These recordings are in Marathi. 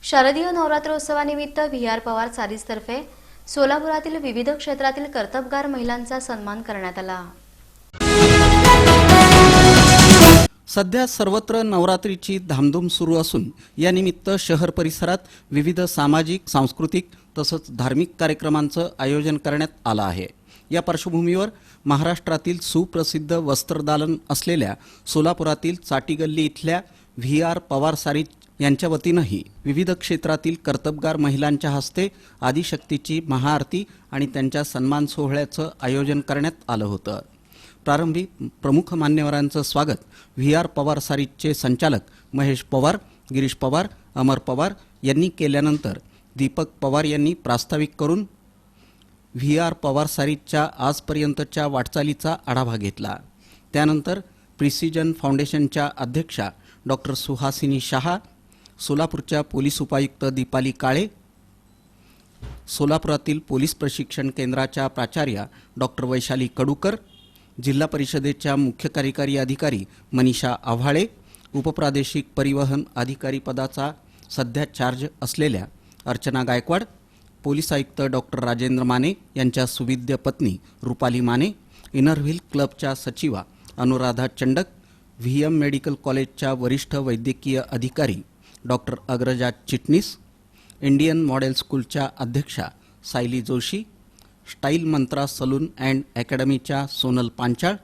शारदीय नवरात्रोत्सवानिमित्त व्ही.आर. पवार सारीजतर्फे सोलापुरातील विविध क्षेत्रातील कर्तबगार महिलांचा सन्मान करण्यात आला। सध्या सर्वत्र नवरात्रीची धामधूम सुरू असून या निमित्त शहर परिसरात विविध सामाजिक, सांस्कृतिक तसंच धार्मिक कार्यक्रमांचं आयोजन करण्यात आलं आहे। या पार्श्वभूमीवर महाराष्ट्रातील सुप्रसिद्ध वस्त्रदालन असलेल्या सोलापुरातील चाटीगल्ली इथल्या व्ही.आर. पवार सारीज यांच्या वतीनंही विविध क्षेत्रातील कर्तबगार महिलांच्या हस्ते आदिशक्तीची महाआरती आणि त्यांच्या सन्मान सोहळ्याचं आयोजन करण्यात आलं होतं। प्रारंभी प्रमुख मान्यवरांचं स्वागत व्ही.आर. पवार सारीजचे संचालक महेश पवार, गिरीश पवार, अमर पवार यांनी केल्यानंतर दीपक पवार यांनी प्रास्ताविक करून व्ही.आर. पवार सारीजच्या आजपर्यंतच्या वाटचालीचा आढावा घेतला। त्यानंतर प्रिसिजन फाउंडेशनच्या अध्यक्षा डॉक्टर सुहासिनी शहा, सोलापूरच्या पोलीस उपायुक्त दीपाली काळे, सोलापुरातील पोलीस प्रशिक्षण केंद्राच्या प्राचार्या डॉक्टर वैशाली कडूकर, जिल्हा परिषदेच्या मुख्य कार्यकारी अधिकारी मनीषा आव्हाळे, उपप्रादेशिक परिवहन अधिकारी पदाचा सध्या चार्ज असलेल्या अर्चना गायकवाड, पोलीस आयुक्त डॉक्टर राजेंद्र माने यांच्या सुविद्य पत्नी रुपाली माने, इनर व्हील क्लबच्या सचिवा अनुराधा चंडक, व्ही.एम. मेडिकल कॉलेजच्या वरिष्ठ वैद्यकीय अधिकारी doctor Agraja Chitnis, Indian model स्कूलच्या अध्यक्षा Sayali Joshi, style mantra salon and अकॅडमीच्या सोनल पांचाळ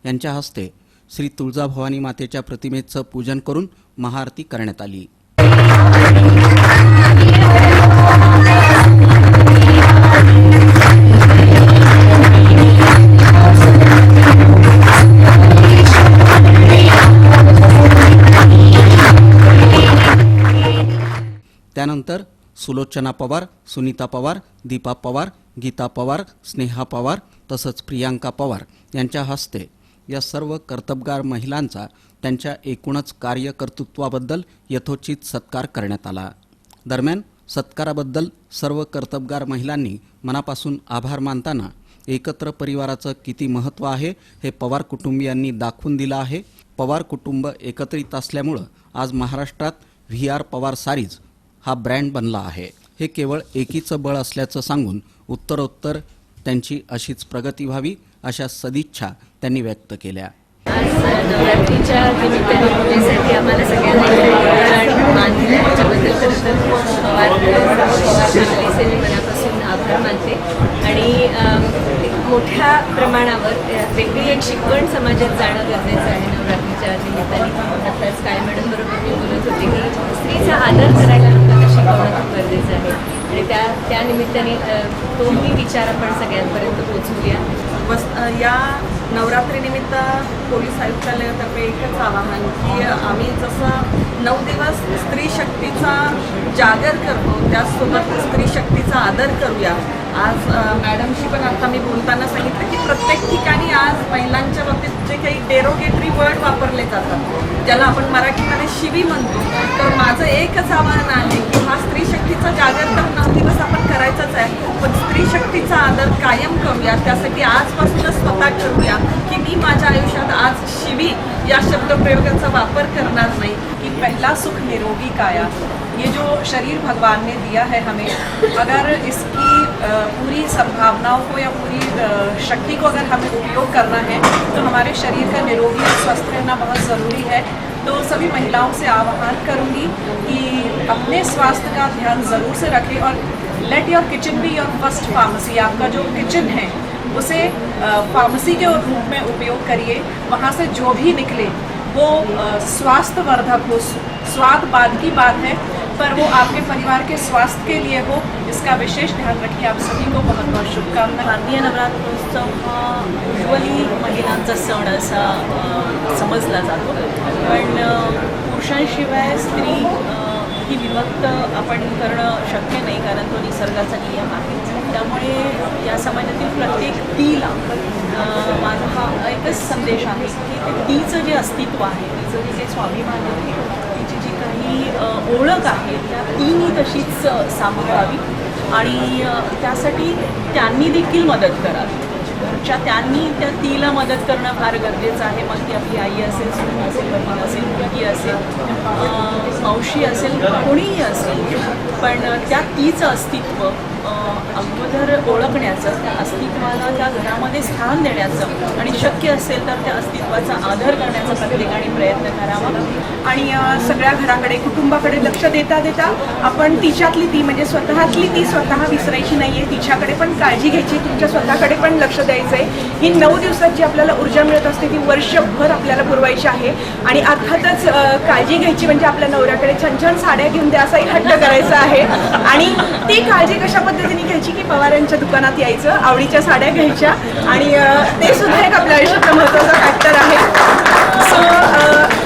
यांच्या हस्ते श्री तुळजाभवानी मातेच्या प्रतिमेचं पूजन करून महाआरती करण्यात आली। त्यानंतर सुलोचना पवार, सुनीता पवार, दीपा पवार, गीता पवार, स्नेहा पवार तसंच प्रियांका पवार यांच्या हस्ते या सर्व कर्तबगार महिलांचा त्यांच्या एकूणच कार्यकर्तृत्वाबद्दल यथोचित सत्कार करण्यात आला। दरम्यान सत्काराबद्दल सर्व कर्तबगार महिलांनी मनापासून आभार मानताना एकत्र परिवाराचं किती महत्त्व आहे हे पवार कुटुंबियांनी दाखवून दिलं आहे। पवार कुटुंब एकत्रित असल्यामुळं आज महाराष्ट्रात व्ही.आर. पवार सारीज हा ब्रँड बनला आहे। हे केवळ एकीचं बळ असल्याचं सांगून उत्तरोत्तर त्यांची अशीच प्रगती व्हावी अशा सदिच्छा त्यांनी व्यक्त केल्या। आज नवरात्रीच्या निमित्ताने पूजेसाठी आम्हाला सगळ्यांना मान दिला त्याच्याबद्दल पवार फॅमिलीचे मी मनापासून आभार मानते। आणि मोठ्या प्रमाणावर वेगळी एक शिकवण समाजात जाणं गरजेचं आहे नवरात्रीच्या निमित्ताने। आताच काय मॅडम बरोबर मी बोलत होते की स्त्रीचा आदर करायला लोकांना शिकवणं खूप गरजेचं आहे आणि त्या निमित्ताने तोही विचार आपण सगळ्यांपर्यंत पोहोचवूया। या नवरात्रीनिमित्त पोलीस आयुक्तालयातर्फे एकच आवाहन की आम्ही जसं 9 दिवस स्त्री शक्तीचा जागर करतो त्याचसोबत स्त्री शक्तीचा आदर करूया। आज मॅडमशी पण आता मी बोलताना सांगितलं की प्रत्येक ठिकाणी आज महिलांच्या बाबतीत जे काही डेरोगेटरी वर्ड वापरले जातात ज्याला आपण मराठीमध्ये शिवी म्हणतो, तर माझं एकच आवाहन आहे की हा स्त्री शक्तीचा जागर तर 9 दिवस आपण करायचाच आहे, पण स्त्री शक्तीचा आदर कायम करूया। त्यासाठी आजपासूनच स्वतः ठरवूया कि मी माझ्या आयुष्यात आज शिवी या शब्दप्रयोगाचा वापर करणार नाही। कि पहला सुख निरोगी काया, ये जो शरीर भगवान ने दिया है हमें, अगर इसकी पूरी संभावनाओं को या पूरी शक्ति को अगर हमें उपयोग करना है तो हमारे शरीर का निरोगी और स्वस्थ रहना बहुत ज़रूरी है। तो सभी महिलाओं से आह्वान करूँगी कि अपने स्वास्थ्य का ध्यान ज़रूर से रखें और let your kitchen be your first pharmacy. आपका जो किचन है उसे फार्मेसी के रूप में उपयोग करिए। वहाँ से जो भी निकले वो स्वास्थ्यवर्धक हो। स्वाद बाद की बात है, पर वो आपके परिवार के स्वास्थ्य के लिए हो, इसका विशेष ध्यान रखिए। आप सभी को बहुत बहुत शुभकामनाएं। भारतीय नवरात्रोत्सव हा युजली महिलांचा सण असा समजला जातो, पण पुरुषांशिवाय स्त्री ही विभक्त आपण करणं शक्य नाही, कारण तो निसर्गाचा नियम आहे। त्यामुळे या समाजातील प्रत्येक स्त्रीला माझा हा एकच संदेश आहे की ते तिचं जे अस्तित्व आहे, तिचं जे काही स्वाभिमान आहे, तिची जी काही ओळख आहे त्या तिने तशीच सांभाळावी आणि त्यासाठी त्यांनी देखील मदत करावी। घरच्या त्यांनी त्या तिला मदत करणं फार गरजेचं आहे. मग ती आपली आई असेल, सून असेल, बहीण असेल, मुलगी असेल, मावशी असेल, कोणीही असेल, पण त्या तिचं अस्तित्व अगोदर ओळखण्याचं, त्या अस्तित्वाला त्या घरामध्ये स्थान देण्याचं आणि शक्य असेल तर त्या अस्तित्वाचा आदर करण्याचा प्रत्येकाने प्रयत्न करावा. आणि सगळ्या घराकडे, कुटुंबाकडे लक्ष देता देता आपण तिच्यातली ती म्हणजे स्वतःतली ती स्वतः विसरायची नाही आहे. तिच्याकडे पण काळजी घ्यायची, तुमच्या स्वतःकडे पण लक्ष द्यायचं आहे. ही 9 दिवसात जी आपल्याला ऊर्जा मिळत असते ती वर्षभर आपल्याला पुरवायची आहे. आणि अर्थातच काळजी घ्यायची म्हणजे आपल्या नवऱ्याकडे छान छान साड्या घेऊन द्या असाही हट्ट करायचा आहे. आणि ती काळजी कशा पद्धतीने घ्यायची की पवार यांच्या दुकानात यायचं, आवडीच्या साड्या घ्यायच्या आणि ते सुद्धा एक आपल्या आयुष्यातला महत्त्वाचा फॅक्टर आहे. सो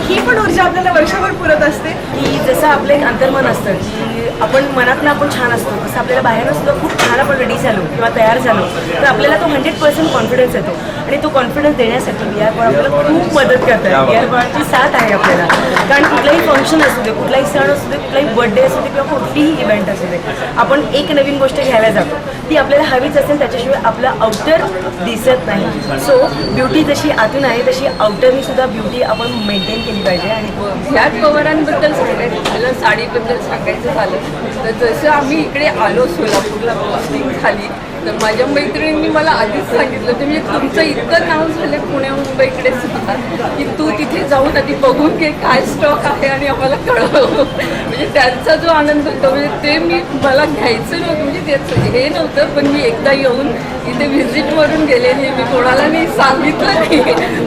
ही पण ऊर्जा आपल्याला वर्षभर पुरत असते. की जसं आपलं एक अंतर्मन असतं की आपण मनातनं आपण छान असतो, तसं आपल्याला बाहेरनं सुद्धा खूप छान आपण रेडी झालो किंवा तयार झालो तर आपल्याला तो 100% कॉन्फिडन्स येतो. आणि तो कॉन्फिडन्स देण्यासाठी बिहार पॉवर आपल्याला खूप मदत करतात. बिहार पॉवरची साथ आहे आपल्याला, कारण कुठलाही फंक्शन असू दे, कुठलाही सण असू दे, कुठलाही बर्थडे असू दे किंवा कुठलीही इव्हेंट असू दे, आपण एक नवीन गोष्ट घ्यायला जातो, ती आपल्याला हवीच असेल, त्याच्याशिवाय आपलं आउटर दिसत नाही. सो ब्युटी जशी आतून आहे तशी आउटरनी सुद्धा ब्युटी आपण मेंटेन केली पाहिजे. आणि ह्याच पवारांबद्दल सांगायचं झालं, साडीबद्दल सांगायचं झालं तर जसं आम्ही इकडे आलो सोलापूरला पोस्टिंग झाली तर माझ्या मैत्रिणींनी मला आधीच सांगितलं तर म्हणजे तुमचं इतकं नाव झालं पुणे मुंबईकडे सुद्धा की तू तिथे जाऊन आधी बघून घे काय स्टॉक आहे आणि आम्हाला कळव. म्हणजे त्यांचा जो आनंद होता म्हणजे ते मला घ्यायचं नव्हतं, म्हणजे त्याचं हे नव्हतं, पण मी एकदा येऊन इथे व्हिजिटवरून गेलेली, मी कोणाला नाही सांगितलं नाही,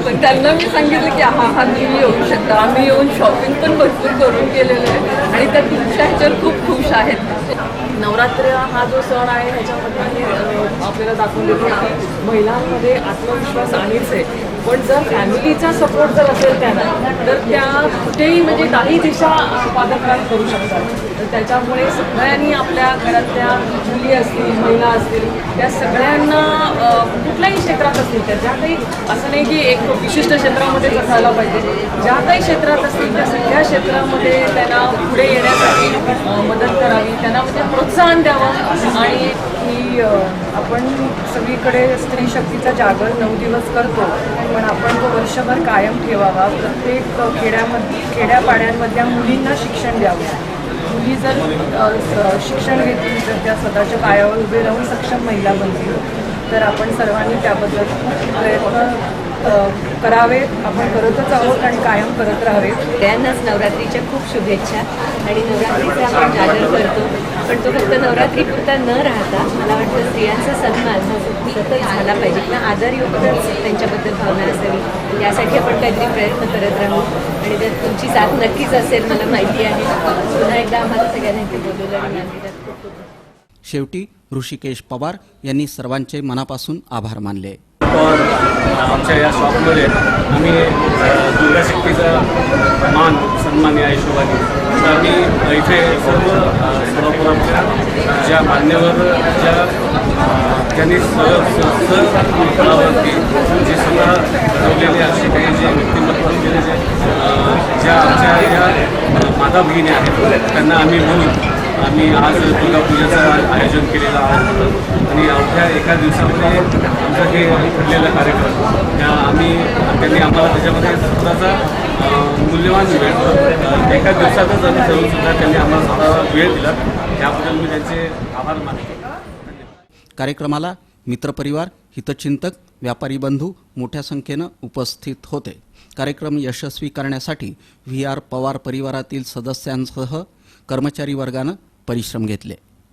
पण त्यांना मी सांगितलं की हा तुम्ही येऊ शकता. आम्ही येऊन शॉपिंग पण भरपूर करून गेलेलो आहे आणि त्या तुमच्या ह्याच्यावर खूप खुश आहेत. नवरात्र हा जो सण आहे ह्याच्यामध्ये आपल्याला दाखवून देतो की महिलांमध्ये आत्मविश्वास आहेच आहे, पण जर फॅमिलीचा सपोर्ट जर असेल त्यांना तर त्या कुठेही म्हणजे काही दिशा पादक्रांत करू शकतात. तर त्याच्यामुळे सगळ्यांनी आपल्या घरातल्या मुली असतील, महिला असतील, त्या सगळ्यांना कुठल्याही क्षेत्रात असतील त्या, ज्या काही असं नाही की एक विशिष्ट क्षेत्रामध्येच असायला पाहिजे, ज्या काही क्षेत्रात असतील त्या सगळ्या क्षेत्रामध्ये त्यांना पुढे येण्यासाठी मदत करावी, त्यांना म्हणजे प्रोत्साहन द्यावं. आणि की आपण सगळीकडे स्त्री शक्तीचा जागर 9 दिवस करतो, पण आपण तो वर्षभर कायम ठेवावा. प्रत्येक खेड्यापाड्यांमधल्या मुलींना शिक्षण द्यावं. मुली जर शिक्षण घेतील, जर त्या स्वतःच्या पायावर उभे राहून सक्षम महिला बनतील तर आपण सर्वांनी त्याबद्दल प्रयत्न करावे. आपण करतच आहोत आणि कायम करत राहावे. सगळ्यांनाच नवरात्रीच्या खूप शुभेच्छा. आणि नवरात्रीचा आपण आदर करतो, पण तो फक्त नवरात्रीपुरता न राहता मला वाटतं स्त्रियांचा सन्मान सतत झाला पाहिजे किंवा आदरयुक्तच त्यांच्याबद्दल भावना असावी, यासाठी आपण काहीतरी प्रयत्न करत राहू. आणि त्यात तुमची साथ नक्कीच असेल, मला माहिती आहे. पुन्हा एकदा आम्हाला सगळ्यांना इथे बोलवलं आणि नांदेडात खूप खूप शेवटी ऋषिकेश पवार यांनी सर्वांचे मनापासून आभार मानले. और आमच्या या शॉपमध्ये आम्ही दुर्गा शक्तीचा मान सन्मान या हिशोबाने तर आम्ही इथे सर्व सोलापुरातल्या ज्या मान्यवर ज्यांनी सहफळावरती जे स्वतः ठरवलेले असे काही जे व्यक्तिमत्व असलेले ज्या आमच्या या माता भगिनी आहेत त्यांना आम्ही बोलून आम्ही आज दुर्गा पूजेचं आयोजन केलेलं आहे. आणि अवघ्या एका दिवसामध्ये आमचा हे ठरलेला कार्यक्रम त्यांनी आम्हाला त्याच्यामध्ये स्वतःचा मूल्यवान वेळ एका दिवसातच आम्ही ठरवूनसुद्धा त्यांनी आम्हाला स्वतः वेळ दिला, त्याबद्दल मी त्यांचे आभार मानतो. कार्यक्रमाला मित्रपरिवार, हितचिंतक, व्यापारी बंधू मोठ्या संख्येनं उपस्थित होते. कार्यक्रम यशस्वी करण्यासाठी व्ही आर पवार परिवारातील सदस्यांसह कर्मचारी वर्गानं परिश्रम घेतले.